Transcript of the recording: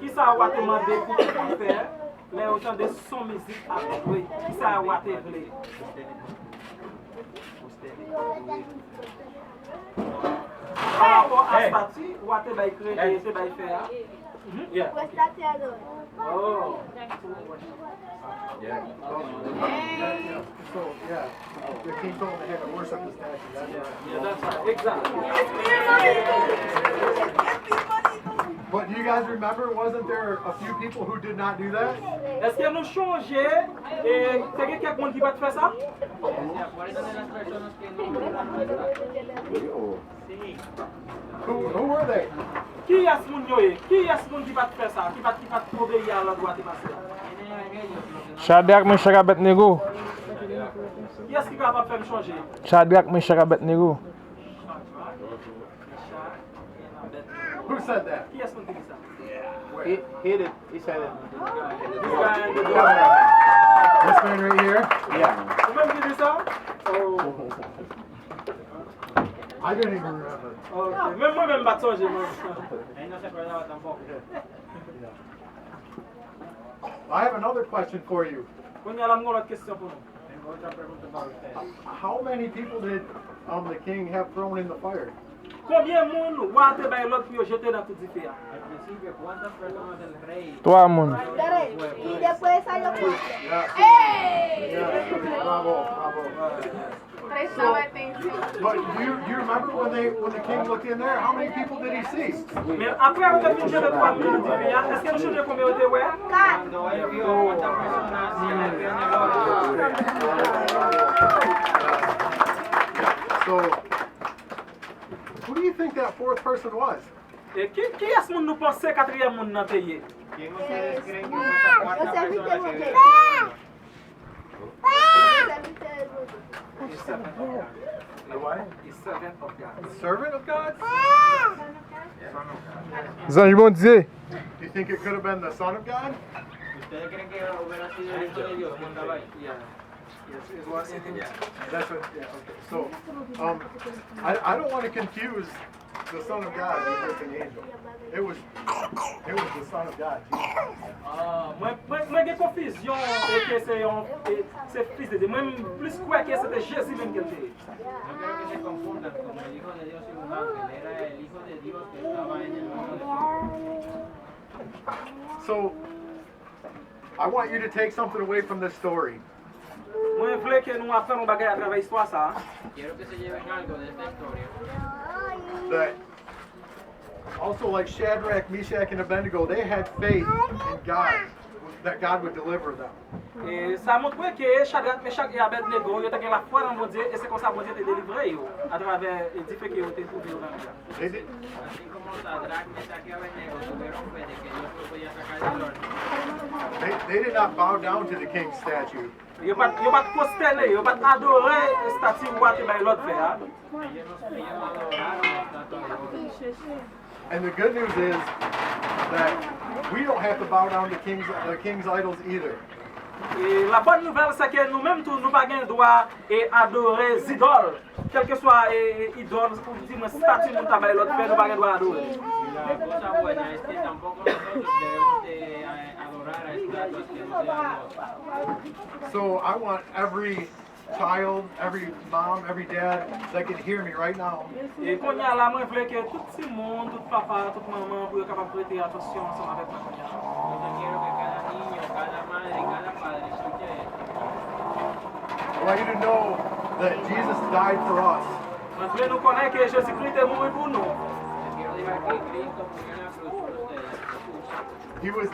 Qui ça a demandé pour faire les autant de son musique à jouer? Qui ça a voulu? Par rapport à statut, ou à te créer et te faire? Yeah. Oh. Yeah. So, yeah, the king told them they had to worship the statue. That's right. Yeah, that's right. Exactly. But do you guys remember, wasn't there a few people who did not do that? Est-ce que nous changeons et c'est quelqu'un qui va te faire ça? Who were they? Qui est ce monde qui est ce monde qui va te faire ça? Qui va te obéir à la loi de passer? Shadrach, Meshach, Abednego. Qui est-ce qui va faire changer? Shadrach, Meshach, Abednego. Who said that? Qui est-ce qui dit ça? He did. He said it. This man right here? Yeah. Vous-même qui dit ça? Oh. I didn't even remember. Ok. Même moi-même, pas changer. I have another question for you. On y a la autre question pour nous. How many people did the king have thrown in the fire? Combien de monde va te bailler l'autre pour jeter dans tout feu? Trois moun. Y después salió Bravo, bravo. But do you remember when the king looked in there? How many people did he see? Mais après, on a fini de trois minutes du feu. Est-ce que nous changeons combien de ouais? So, who do you think that fourth person was? Et qui est-ce que nous pensons quatrième monde dans le pays? The servant of God? Zanj bon Dieu. Do you think it could have been the son of God? That's what, yeah, okay. So, I don't want to confuse the son of God with the angel. It was the son of God, Jesus. Moi, j'ai confusion et que c'est fils de Dieu. Moi, plus quoi que c'était Jésus même qui était. So, I want you to take something away from this story. Moi, je voulais que nous apprenions des bagages à travers l'histoire ça. That also, like Shadrach, Meshach, and Abednego, they had faith in God, that God would deliver them. Et ça montre que Shadrach, Meshach et Abednego, ils ont la foi dans mon Dieu et c'est comme ça que mon Dieu t'a délivré à travers les difficultés qu'ils ont trouvées dans le cas. They did not bow down to the king's statue. Ils n'ont pas prosterné, ils n'ont pas adoré la statue ou l'autre frère. And the good news is that we don't have to bow down to the king's idols either. Et la bonne nouvelle, c'est que nous-mêmes, nous n'avons pas le droit d'adorer les idoles. Quel que soit l'idole, ou une statue, nous n'avons pas le droit d'adorer. So I want every child, every mom, every dad that can hear me right now. Et quand il y a là, moi, je veux que tout le monde, tout papa, toute maman, puisse capable prêter attention ensemble avec moi. I want you to know that Jesus died for us. Je veux nous connaître que Jésus-Christ est mort pour nous. He was